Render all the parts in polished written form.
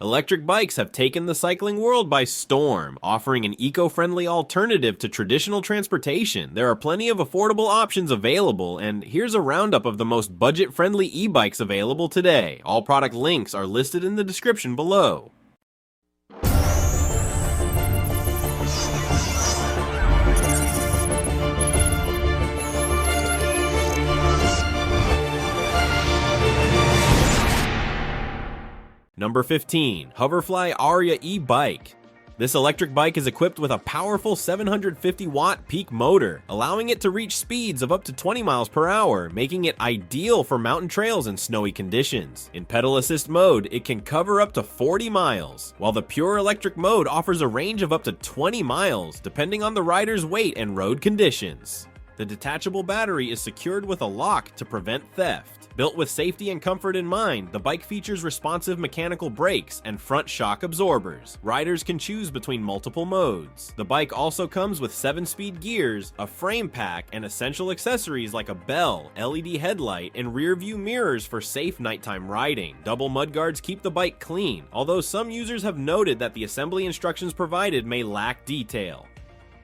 Electric bikes have taken the cycling world by storm, offering an eco-friendly alternative to traditional transportation. There are plenty of affordable options available, and here's a roundup of the most budget-friendly e-bikes available today. All product links are listed in the description below. Number 15. HOVERFLY OUREA E-Bike. This electric bike is equipped with a powerful 750-watt peak motor, allowing it to reach speeds of up to 20 miles per hour, making it ideal for mountain trails and snowy conditions. In pedal assist mode, it can cover up to 40 miles, while the pure electric mode offers a range of up to 20 miles, depending on the rider's weight and road conditions. The detachable battery is secured with a lock to prevent theft. Built with safety and comfort in mind, the bike features responsive mechanical brakes and front shock absorbers. Riders can choose between multiple modes. The bike also comes with 7-speed gears, a frame pack, and essential accessories like a bell, LED headlight, and rear view mirrors for safe nighttime riding. Double mudguards keep the bike clean, although some users have noted that the assembly instructions provided may lack detail.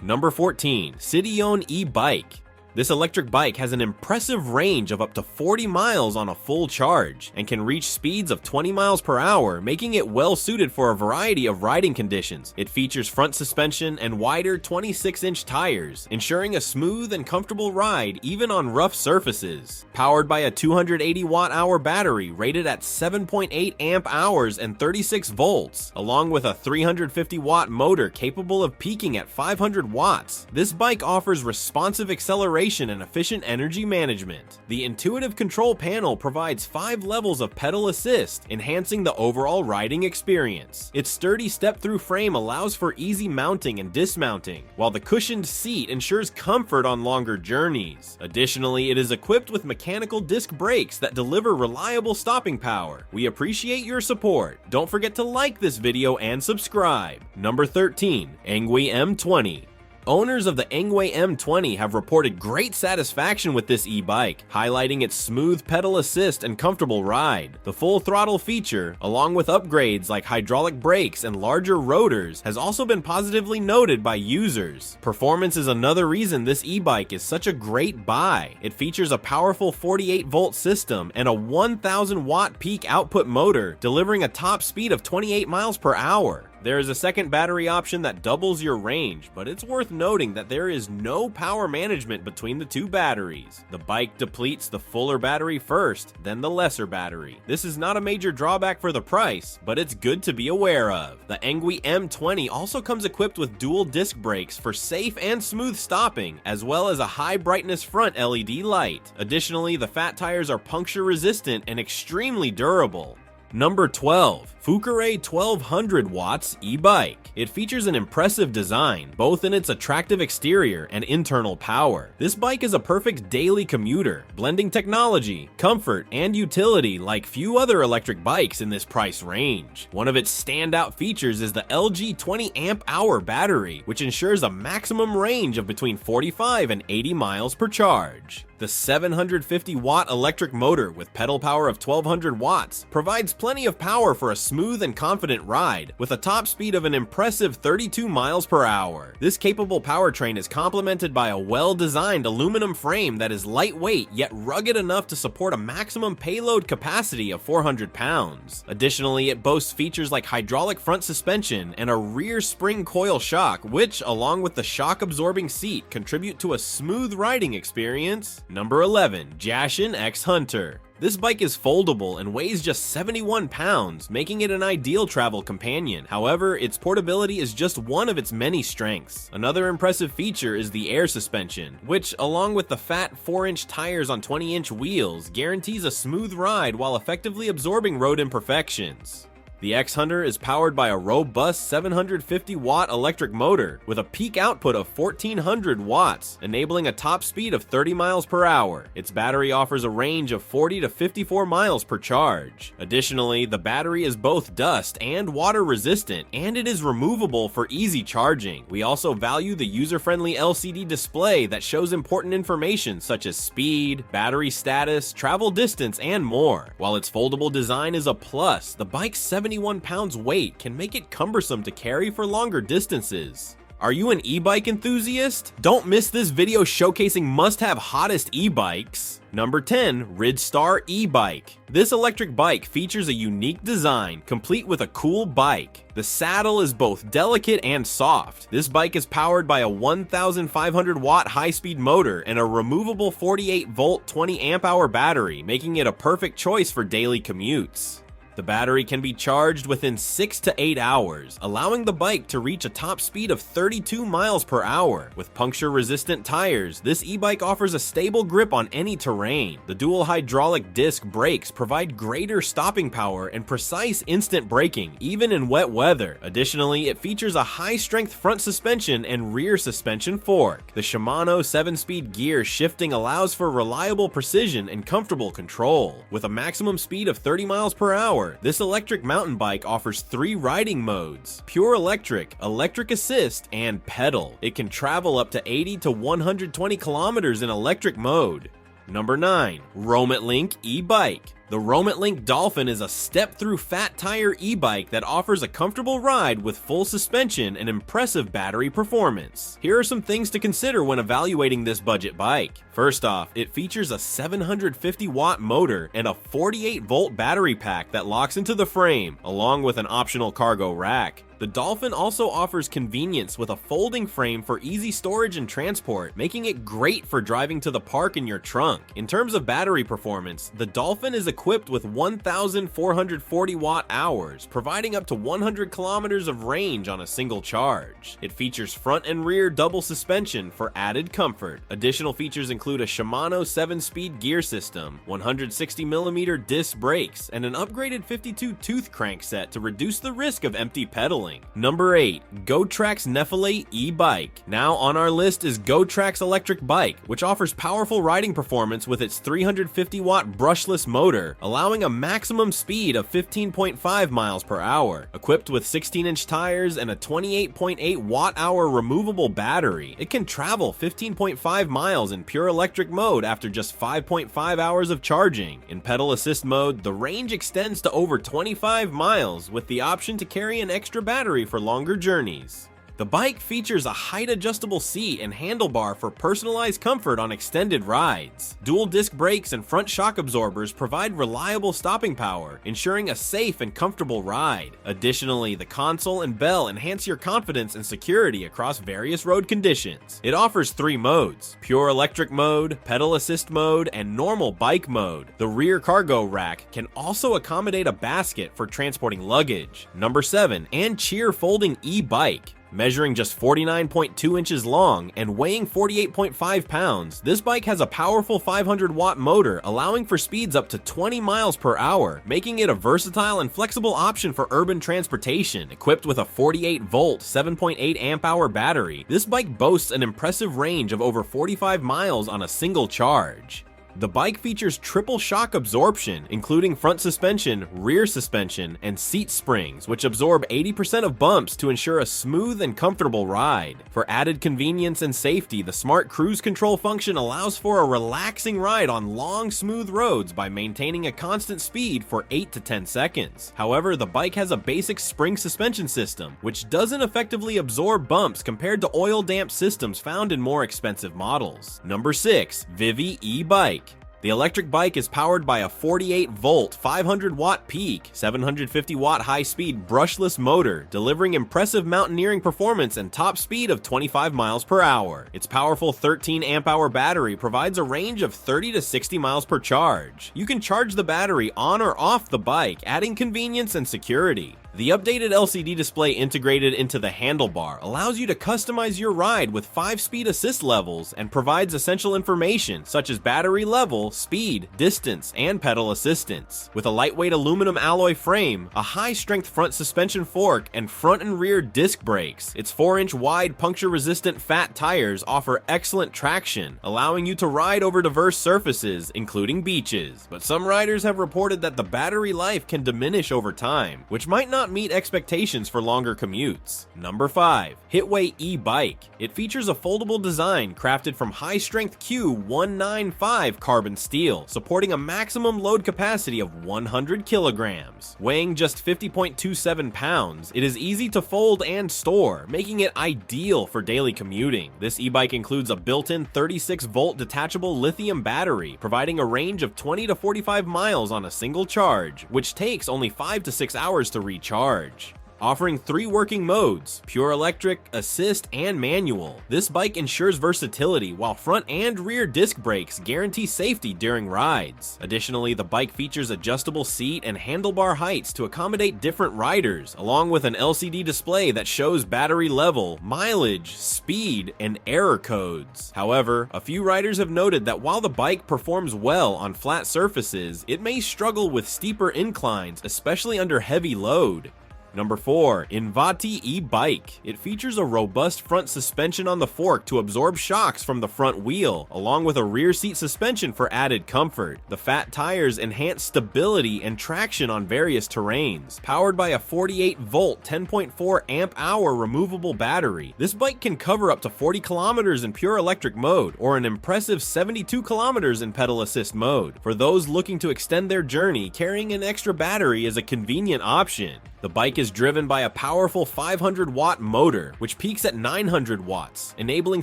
Number 14. CITYONE E-Bike. This electric bike has an impressive range of up to 40 miles on a full charge, and can reach speeds of 20 miles per hour, making it well suited for a variety of riding conditions. It features front suspension and wider 26-inch tires, ensuring a smooth and comfortable ride even on rough surfaces. Powered by a 280 watt-hour battery rated at 7.8 amp hours and 36 volts, along with a 350 watt motor capable of peaking at 500 watts, this bike offers responsive acceleration and efficient energy management. The intuitive control panel provides 5 levels of pedal assist, enhancing the overall riding experience. Its sturdy step-through frame allows for easy mounting and dismounting, while the cushioned seat ensures comfort on longer journeys. Additionally, it is equipped with mechanical disc brakes that deliver reliable stopping power. We appreciate your support. Don't forget to like this video and subscribe. Number 13. ENGWE M20. Owners of the ENGWE M20 have reported great satisfaction with this e-bike, highlighting its smooth pedal assist and comfortable ride. The full throttle feature, along with upgrades like hydraulic brakes and larger rotors, has also been positively noted by users. Performance is another reason this e-bike is such a great buy. It features a powerful 48-volt system and a 1,000-watt peak output motor, delivering a top speed of 28 miles per hour. There is a second battery option that doubles your range, but it's worth noting that there is no power management between the two batteries. The bike depletes the fuller battery first, then the lesser battery. This is not a major drawback for the price, but it's good to be aware of. The ENGWE M20 also comes equipped with dual disc brakes for safe and smooth stopping, as well as a high brightness front LED light. Additionally, the fat tires are puncture resistant and extremely durable. Number 12. FUCARE 1200 watts e-bike. It features an impressive design, both in its attractive exterior and internal power. This bike is a perfect daily commuter, blending technology, comfort, and utility like few other electric bikes in this price range. One of its standout features is the LG 20 amp hour battery, which ensures a maximum range of between 45 and 80 miles per charge. The 750 watt electric motor with pedal power of 1200 watts provides plenty of power for a smooth and confident ride, with a top speed of an impressive 32 miles per hour. This capable powertrain is complemented by a well-designed aluminum frame that is lightweight yet rugged enough to support a maximum payload capacity of 400 pounds. Additionally, it boasts features like hydraulic front suspension and a rear spring coil shock, which, along with the shock-absorbing seat, contribute to a smooth riding experience. Number 11. JASION X Hunter. This bike is foldable and weighs just 71 pounds, making it an ideal travel companion. However, its portability is just one of its many strengths. Another impressive feature is the air suspension, which, along with the fat 4-inch tires on 20-inch wheels, guarantees a smooth ride while effectively absorbing road imperfections. The X Hunter is powered by a robust 750 watt electric motor with a peak output of 1400 watts, enabling a top speed of 30 miles per hour. Its battery offers a range of 40 to 54 miles per charge. Additionally, the battery is both dust and water resistant, and it is removable for easy charging. We also value the user-friendly LCD display that shows important information such as speed, battery status, travel distance, and more. While its foldable design is a plus, the bike's 70 71 pounds weight can make it cumbersome to carry for longer distances. Are you an e-bike enthusiast? Don't miss this video showcasing must-have hottest e-bikes. Number 10, RIDSTAR e-Bike. This electric bike features a unique design, complete with a cool bike. The saddle is both delicate and soft. This bike is powered by a 1,500 watt high-speed motor and a removable 48 volt 20 amp hour battery, making it a perfect choice for daily commutes. The battery can be charged within 6 to 8 hours, allowing the bike to reach a top speed of 32 miles per hour. With puncture-resistant tires, this e-bike offers a stable grip on any terrain. The dual hydraulic disc brakes provide greater stopping power and precise instant braking, even in wet weather. Additionally, it features a high-strength front suspension and rear suspension fork. The Shimano 7-speed gear shifting allows for reliable precision and comfortable control. With a maximum speed of 30 miles per hour, this electric mountain bike offers 3 riding modes: pure electric, electric assist, and pedal. It can travel up to 80 to 120 kilometers in electric mode. Number 9, ROMATLINK e-Bike. The ROMATLINK Dolphin is a step-through fat tire e-bike that offers a comfortable ride with full suspension and impressive battery performance. Here are some things to consider when evaluating this budget bike. First off, it features a 750 watt motor and a 48 volt battery pack that locks into the frame, along with an optional cargo rack. The Dolphin also offers convenience with a folding frame for easy storage and transport, making it great for driving to the park in your trunk. In terms of battery performance, the Dolphin is equipped with 1,440 watt hours, providing up to 100 kilometers of range on a single charge. It features front and rear double suspension for added comfort. Additional features include a Shimano 7-speed gear system, 160mm disc brakes, and an upgraded 52-tooth crankset to reduce the risk of empty pedaling. Number 8, GOTRAX NEPHELE e-Bike. Now on our list is GOTRAX electric bike, which offers powerful riding performance with its 350 watt brushless motor, allowing a maximum speed of 15.5 miles per hour. Equipped with 16-inch tires and a 28.8 watt-hour removable battery, it can travel 15.5 miles in pure electric mode after just 5.5 hours of charging. In pedal assist mode, the range extends to over 25 miles with the option to carry an extra battery for longer journeys. The bike features a height-adjustable seat and handlebar for personalized comfort on extended rides. Dual disc brakes and front shock absorbers provide reliable stopping power, ensuring a safe and comfortable ride. Additionally, the console and bell enhance your confidence and security across various road conditions. It offers 3 modes: pure electric mode, pedal assist mode, and normal bike mode. The rear cargo rack can also accommodate a basket for transporting luggage. Number 7, Ancheer Folding E-Bike. Measuring just 49.2 inches long and weighing 48.5 pounds, this bike has a powerful 500 watt motor allowing for speeds up to 20 miles per hour, making it a versatile and flexible option for urban transportation. Equipped with a 48 volt 7.8 amp hour battery, this bike boasts an impressive range of over 45 miles on a single charge. The bike features triple shock absorption, including front suspension, rear suspension, and seat springs, which absorb 80% of bumps to ensure a smooth and comfortable ride. For added convenience and safety, the smart cruise control function allows for a relaxing ride on long, smooth roads by maintaining a constant speed for 8 to 10 seconds. However, the bike has a basic spring suspension system, which doesn't effectively absorb bumps compared to oil-damp systems found in more expensive models. Number 6, Vivi E-Bike. The electric bike is powered by a 48 volt 500 watt peak, 750 watt high speed brushless motor, delivering impressive mountaineering performance and top speed of 25 miles per hour. Its powerful 13 amp hour battery provides a range of 30 to 60 miles per charge. You can charge the battery on or off the bike, adding convenience and security. The updated LCD display integrated into the handlebar allows you to customize your ride with 5-speed assist levels and provides essential information such as battery level, speed, distance, and pedal assistance. With a lightweight aluminum alloy frame, a high-strength front suspension fork, and front and rear disc brakes, its 4-inch wide puncture-resistant fat tires offer excellent traction, allowing you to ride over diverse surfaces, including beaches. But some riders have reported that the battery life can diminish over time, which might not not meet expectations for longer commutes. Number 5. HITWAY E-Bike. It features a foldable design crafted from high-strength Q195 carbon steel, supporting a maximum load capacity of 100 kilograms. Weighing just 50.27 pounds, it is easy to fold and store, making it ideal for daily commuting. This e-bike includes a built-in 36-volt detachable lithium battery, providing a range of 20 to 45 miles on a single charge, which takes only 5 to 6 hours to recharge. Offering 3 working modes, pure electric, assist, and manual. This bike ensures versatility, while front and rear disc brakes guarantee safety during rides. Additionally, the bike features adjustable seat and handlebar heights to accommodate different riders, along with an LCD display that shows battery level, mileage, speed, and error codes. However, a few riders have noted that while the bike performs well on flat surfaces, it may struggle with steeper inclines, especially under heavy load. Number 4. INVATI E-Bike. It features a robust front suspension on the fork to absorb shocks from the front wheel, along with a rear seat suspension for added comfort. The fat tires enhance stability and traction on various terrains. Powered by a 48-volt 10.4 amp-hour removable battery, this bike can cover up to 40 kilometers in pure electric mode, or an impressive 72 kilometers in pedal assist mode. For those looking to extend their journey, carrying an extra battery is a convenient option. The bike is driven by a powerful 500-watt motor, which peaks at 900 watts, enabling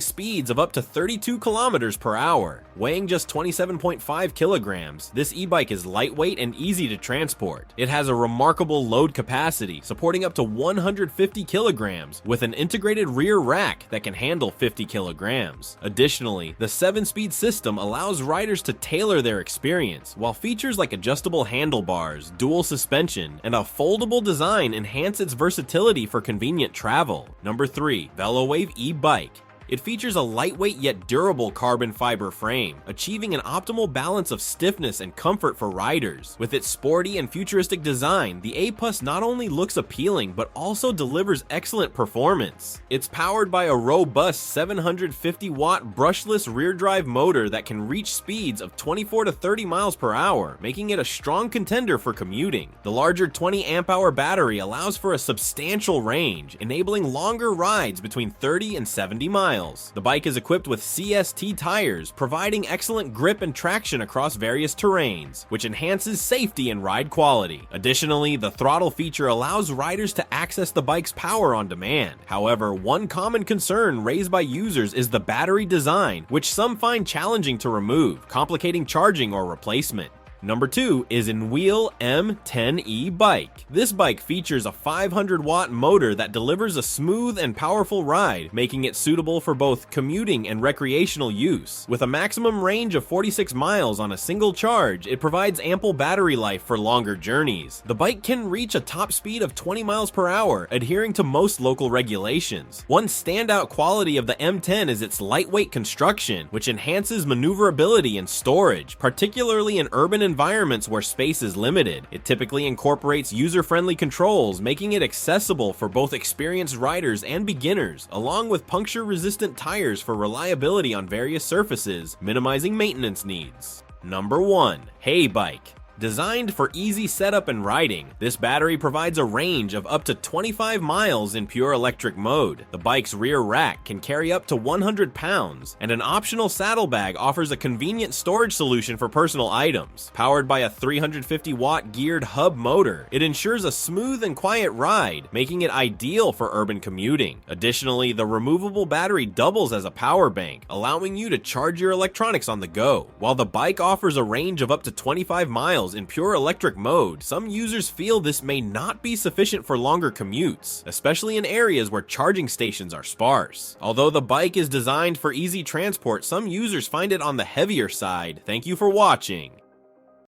speeds of up to 32 kilometers per hour. Weighing just 27.5 kilograms, this e-bike is lightweight and easy to transport. It has a remarkable load capacity, supporting up to 150 kilograms, with an integrated rear rack that can handle 50 kilograms. Additionally, the 7-speed system allows riders to tailor their experience, while features like adjustable handlebars, dual suspension, and a foldable design enhance its versatility for convenient travel. Number 3. VELOWAVE E-Bike. It features a lightweight yet durable carbon fiber frame, achieving an optimal balance of stiffness and comfort for riders. With its sporty and futuristic design, the A+ not only looks appealing, but also delivers excellent performance. It's powered by a robust 750-watt brushless rear-drive motor that can reach speeds of 24 to 30 miles per hour, making it a strong contender for commuting. The larger 20 amp-hour battery allows for a substantial range, enabling longer rides between 30 and 70 miles. The bike is equipped with CST tires, providing excellent grip and traction across various terrains, which enhances safety and ride quality. Additionally, the throttle feature allows riders to access the bike's power on demand. However, one common concern raised by users is the battery design, which some find challenging to remove, complicating charging or replacement. Number 2 is ISINWHEEL M10 E-Bike. This bike features a 500-watt motor that delivers a smooth and powerful ride, making it suitable for both commuting and recreational use. With a maximum range of 46 miles on a single charge, it provides ample battery life for longer journeys. The bike can reach a top speed of 20 miles per hour, adhering to most local regulations. One standout quality of the M10 is its lightweight construction, which enhances maneuverability and storage, particularly in urban environments where space is limited. It typically incorporates user-friendly controls, making it accessible for both experienced riders and beginners, along with puncture-resistant tires for reliability on various surfaces, minimizing maintenance needs. Number 1. HEYBIKE. Designed for easy setup and riding, this battery provides a range of up to 25 miles in pure electric mode. The bike's rear rack can carry up to 100 pounds, and an optional saddlebag offers a convenient storage solution for personal items. Powered by a 350-watt geared hub motor, it ensures a smooth and quiet ride, making it ideal for urban commuting. Additionally, the removable battery doubles as a power bank, allowing you to charge your electronics on the go. While the bike offers a range of up to 25 miles in pure electric mode, some users feel this may not be sufficient for longer commutes, especially in areas where charging stations are sparse. Although the bike is designed for easy transport, some users find it on the heavier side. Thank you for watching.